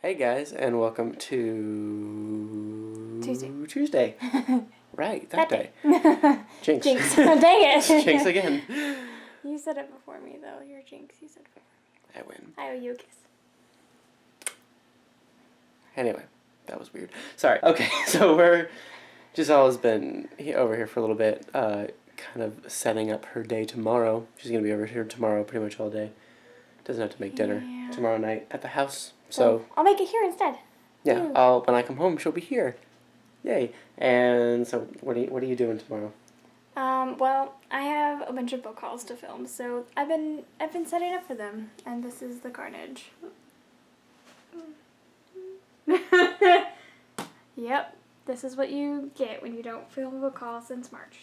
Hey guys, and welcome to Tuesday. Right, that day. Jinx. Jinx. Dang it. Jinx again. You said it before me, though. You're Jinx. You said it before me. I win. I owe you a kiss. Anyway, that was weird. Sorry. Okay, so Giselle has been over here for a little bit, kind of setting up her day tomorrow. She's going to be over here tomorrow pretty much all day. Doesn't have to make dinner tomorrow night at the house. So I'll make it here instead. yeah, when I come home, she'll be here. Yay. And so what are you doing tomorrow? Well, I have a bunch of book hauls to film, so I've been setting up for them, and this is the carnage. Yep, this is what you get when you don't film a book haul since March,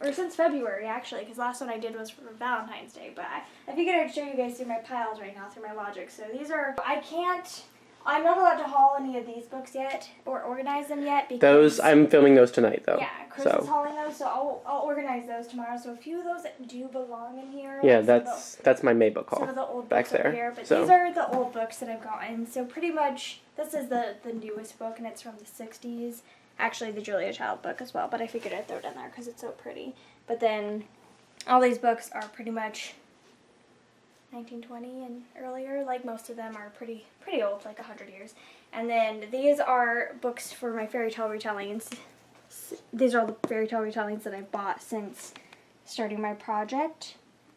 or since February actually, because last one I did was for Valentine's Day, but I figured I'd show you guys through my piles right now, through my logic. So I'm not allowed to haul any of these books yet, or organize them yet, because... I'm filming those tonight, though. Yeah, Chris is hauling those, so I'll organize those tomorrow. So a few of those do belong in here. Yeah, that's my May book haul. Some of the old back books there. Over here, but these are the old books that I've gotten. So pretty much, this is the newest book, and it's from the 60s. Actually, the Julia Child book as well, but I figured I'd throw it in there because it's so pretty. But then, all these books are pretty much 1920 and earlier. Like, most of them are pretty old, like 100 years. And then these are books for my fairy tale retellings. These are all the fairy tale retellings that I've bought since starting my project.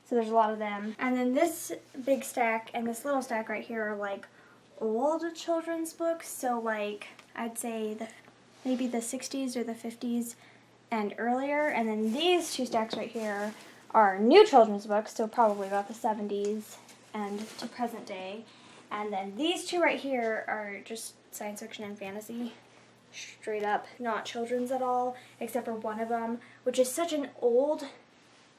So there's a lot of them. And then this big stack and this little stack right here are like old children's books. So like, I'd say maybe the 60s or the 50s and earlier. And then these two stacks right here are new children's books, so probably about the 70s and to present day. And then these two right here are just science fiction and fantasy, straight up, not children's at all, except for one of them, which is such an old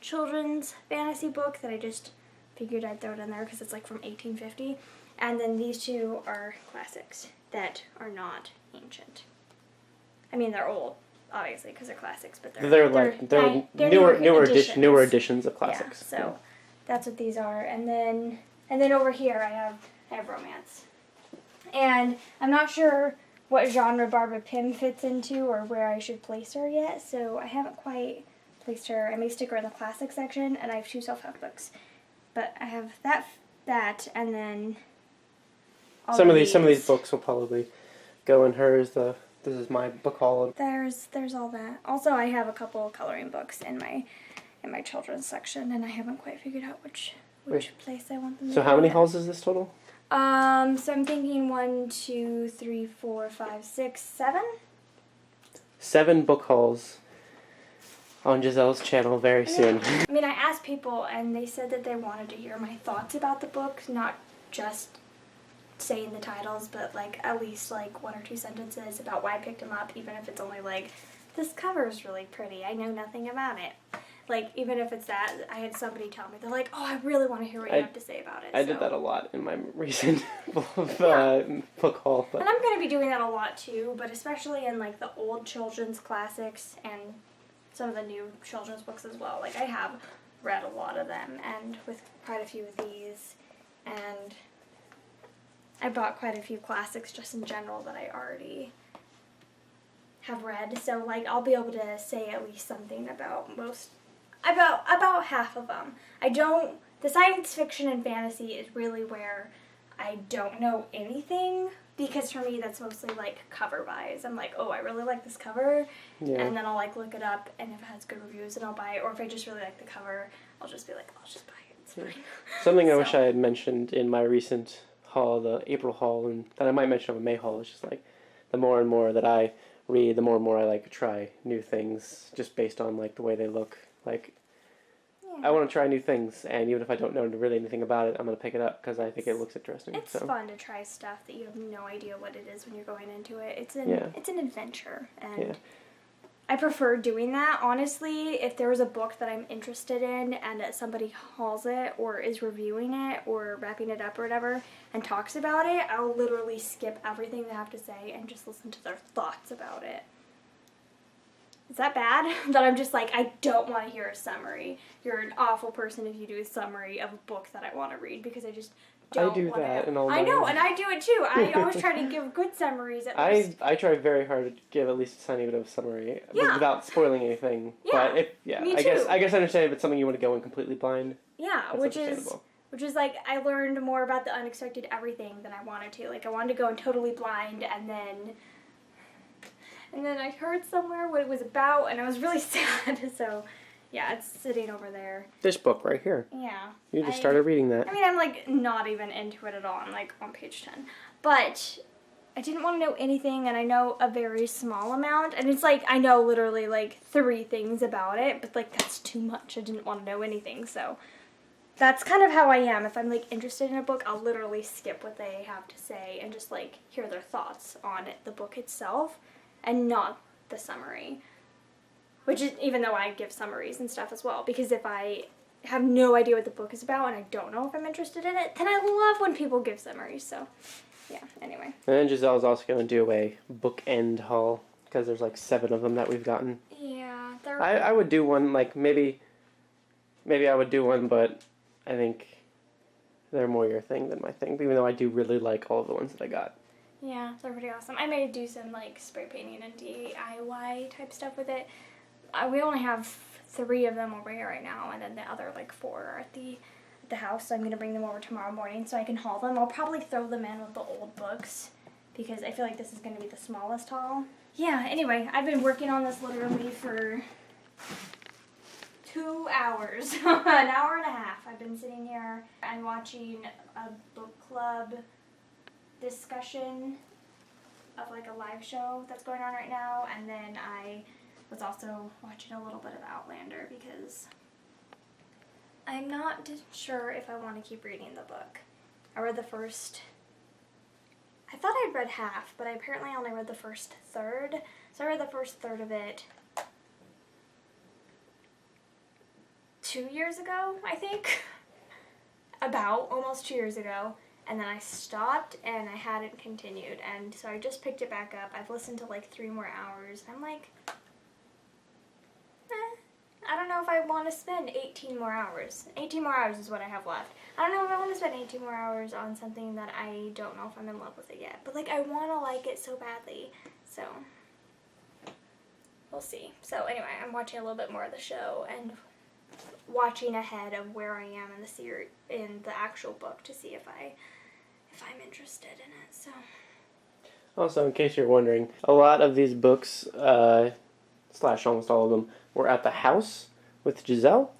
children's fantasy book that I just figured I'd throw it in there because it's like from 1850. And then these two are classics that are not ancient. I mean, they're old, obviously, because they're classics, but they're newer editions of classics. Yeah, so that's what these are. And then over here I have romance. And I'm not sure what genre Barbara Pym fits into or where I should place her yet, so I haven't quite placed her. I may stick her in the classic section, and I have two self-help books. But I have that, and then some of these books will probably go in hers. This is my book haul. There's all that. Also, I have a couple coloring books in my children's section, and I haven't quite figured out which place I want them to So how many hauls is this total? So I'm thinking 1, 2, 3, 4, 5, 6, 7. 7 book hauls on Giselle's channel very soon. I mean, I asked people, and they said that they wanted to hear my thoughts about the book, not just saying the titles, but like at least like 1 or 2 sentences about why I picked them up, even if it's only like, this cover is really pretty, I know nothing about it. Like, even if it's that, I had somebody tell me, they're like, oh, I really want to hear what you have to say about it. I did that a lot in my recent book haul. But. And I'm going to be doing that a lot too, but especially in like the old children's classics and some of the new children's books as well. Like, I have read a lot of them, and with quite a few of these, and I bought quite a few classics just in general that I already have read. So, like, I'll be able to say at least something about about half of them. The science fiction and fantasy is really where I don't know anything, because for me that's mostly like cover buys. I'm like, oh, I really like this cover, and then I'll like look it up, and if it has good reviews, then I'll buy it, or if I just really like the cover, I'll just be like, I'll just buy it, it's fine. Something I wish I had mentioned in my recent haul, the April haul, and that I might mention on the May haul, is just like, the more and more that I read, the more and more I like to try new things, just based on like the way they look. Like, I want to try new things, and even if I don't know really anything about it, I'm going to pick it up because I think it looks interesting. It's fun to try stuff that you have no idea what it is when you're going into it. It's an adventure, and I prefer doing that. Honestly, if there was a book that I'm interested in and somebody hauls it or is reviewing it or wrapping it up or whatever and talks about it, I'll literally skip everything they have to say and just listen to their thoughts about it. Is that bad? That I'm just like, I don't want to hear a summary. You're an awful person if you do a summary of a book that I want to read, because I just don't I do want that to. in all I know, mine. and I do it too. I always try to give good summaries at least. I try very hard to give at least a tiny bit of summary without spoiling anything. Yeah, But me I too. guess I understand if it's something you want to go in completely blind. Yeah, That's understandable. which is like I learned more about the unexpected everything than I wanted to. Like I wanted to go in totally blind, and then I heard somewhere what it was about, and I was really sad. So, yeah, it's sitting over there. This book right here. Yeah. You just started reading that. I mean, I'm like not even into it at all. I'm like on page 10. But I didn't want to know anything, and I know a very small amount. And it's like I know literally like 3 things about it, but like that's too much. I didn't want to know anything, so that's kind of how I am. If I'm like interested in a book, I'll literally skip what they have to say and just like hear their thoughts on it, the book itself, and not the summary. Which is, even though I give summaries and stuff as well, because if I have no idea what the book is about and I don't know if I'm interested in it, then I love when people give summaries. So, yeah, anyway. And then Giselle's also going to do a bookend haul, because there's like 7 of them that we've gotten. Yeah, I would do one, like maybe I would do one, but I think they're more your thing than my thing, even though I do really like all of the ones that I got. Yeah, they're pretty awesome. I may do some like spray painting and DIY type stuff with it. We only have 3 of them over here right now, and then the other like 4 are at the house. So I'm gonna bring them over tomorrow morning so I can haul them. I'll probably throw them in with the old books because I feel like this is gonna be the smallest haul. Yeah. Anyway, I've been working on this literally for 2 hours, an hour and a half. I've been sitting here and watching a book club discussion of like a live show that's going on right now, and then I was also watching a little bit of Outlander because I'm not sure if I want to keep reading the book. I read the first, I thought I'd read half, but I apparently only read the first third. So I read the first third of it 2 years ago, I think. About almost 2 years ago. And then I stopped and I hadn't continued. And so I just picked it back up. I've listened to like 3 more hours. I'm like, I don't know if I want to spend 18 more hours. 18 more hours is what I have left. I don't know if I want to spend 18 more hours on something that I don't know if I'm in love with it yet. But like I want to like it so badly. So we'll see. So anyway, I'm watching a little bit more of the show and watching ahead of where I am in the series, in the actual book, to see if I'm interested in it. So Also, in case you're wondering, a lot of these books, slash almost all of them, were at the house with Giselle.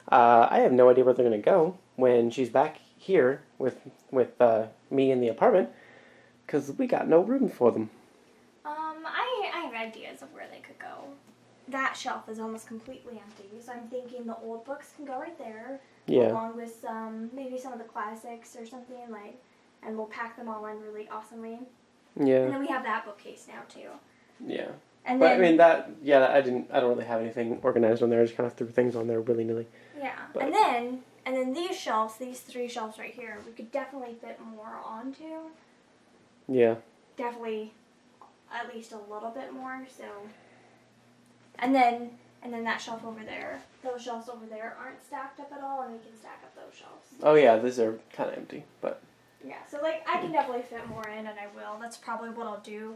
I have no idea where they're going to go when she's back here with me in the apartment, because we got no room for them. I have ideas of where they could go. That shelf is almost completely empty, so I'm thinking the old books can go right there, along with maybe some of the classics or something, like, and we'll pack them all in really awesomely. Yeah. And then we have that bookcase now too. Yeah. And but then, I mean I don't really have anything organized on there. I just kind of threw things on there willy nilly. Yeah. But. And then these shelves, these 3 shelves right here, we could definitely fit more onto. Yeah. Definitely at least a little bit more, so. And then that shelf over there, those shelves over there aren't stacked up at all, and we can stack up those shelves. Oh yeah, these are kind of empty, but. Yeah, so like I can definitely fit more in, and I will. That's probably what I'll do.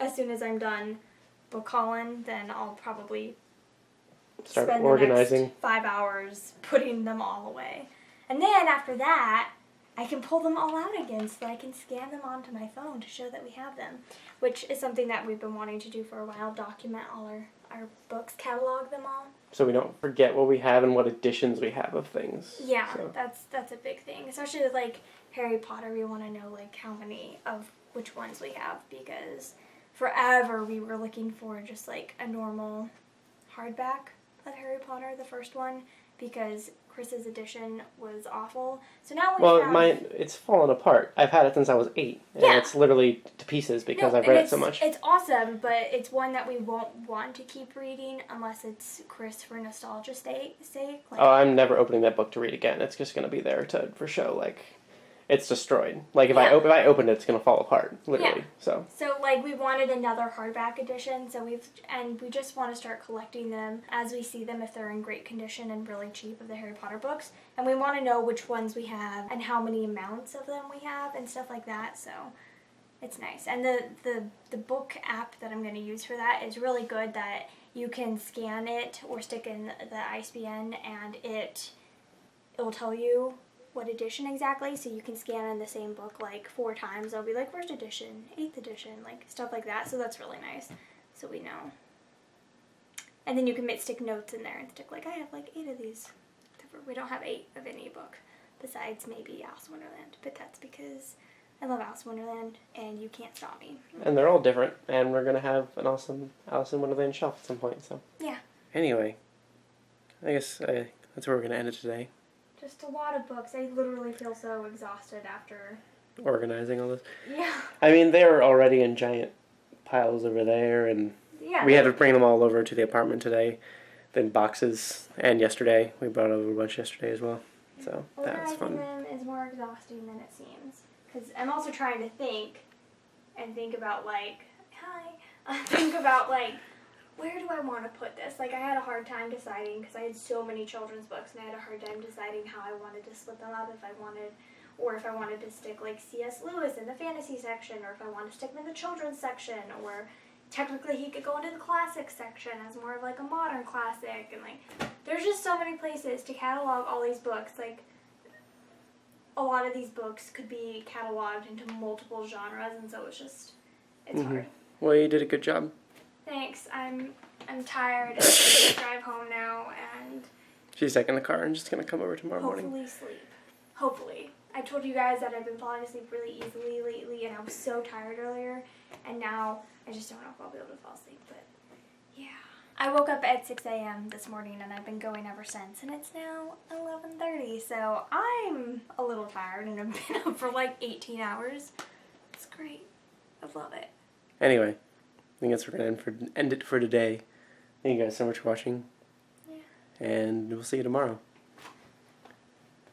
As soon as I'm done book hauling, then I'll probably start spend organizing. the next 5 hours putting them all away. And then after that, I can pull them all out again so that I can scan them onto my phone to show that we have them, which is something that we've been wanting to do for a while, document all our books, catalog them all. So we don't forget what we have and what editions we have of things. Yeah, so. that's a big thing, especially with like Harry Potter. We want to know like how many of which ones we have, because forever we were looking for just like a normal hardback of Harry Potter, the first one, because Chris's edition was awful. So now we found... it's fallen apart. I've had it since I was 8, and it's literally to pieces because I've read it so much. It's awesome, but it's one that we won't want to keep reading unless it's Chris for nostalgia's sake. Like, I'm never opening that book to read again. It's just going to be there for show. Like, it's destroyed. Like if Yeah. I open it, it's gonna fall apart, literally. Yeah. So like we wanted another hardback edition, so we just want to start collecting them as we see them if they're in great condition and really cheap of the Harry Potter books, and we want to know which ones we have and how many amounts of them we have and stuff like that. So it's nice, and the book app that I'm going to use for that is really good. That you can scan it or stick in the ISBN, and it will tell you what edition exactly, so you can scan in the same book like 4 times. It'll be like first edition, 8th edition, like stuff like that. So that's really nice, so we know. And then you can stick notes in there and stick like, I have like 8 of these. We don't have 8 of any book besides maybe Alice in Wonderland, but that's because I love Alice in Wonderland and you can't stop me. and they're all different, and we're gonna have an awesome Alice in Wonderland shelf at some point. So Yeah. anyway, I guess that's where we're gonna end it today. Just a lot of books. I literally feel so exhausted after. Organizing all this. Yeah. I mean, they're already in giant piles over there, and Yeah. we had to bring them all over to the apartment today, in boxes, and yesterday. We brought over a bunch yesterday as well, so that's Organizing fun. them is more exhausting than it seems. Because I'm also trying to think about like, think about like, where do I want to put this? Like, I had a hard time deciding because I had so many children's books, and I had a hard time deciding how I wanted to split them up, if I wanted to stick like C.S. Lewis in the fantasy section, or if I wanted to stick him in the children's section, or technically he could go into the classics section as more of like a modern classic, and like, there's just so many places to catalog all these books. Like, a lot of these books could be cataloged into multiple genres, and so it's hard. Well, you did a good job. Thanks. I'm tired. I'm going to drive home now and She's taking the car and just gonna come over tomorrow morning. hopefully sleep. Hopefully. I told you guys that I've been falling asleep really easily lately, and I was so tired earlier, and now I just don't know if I'll be able to fall asleep, but yeah. I woke up at 6 a.m. this morning, and I've been going ever since, and it's now 11:30, so I'm a little tired, and I've been up for like 18 hours. It's great. I love it. Anyway, I guess we're gonna end it for today. Thank you guys so much for watching. Yeah. And we'll see you tomorrow.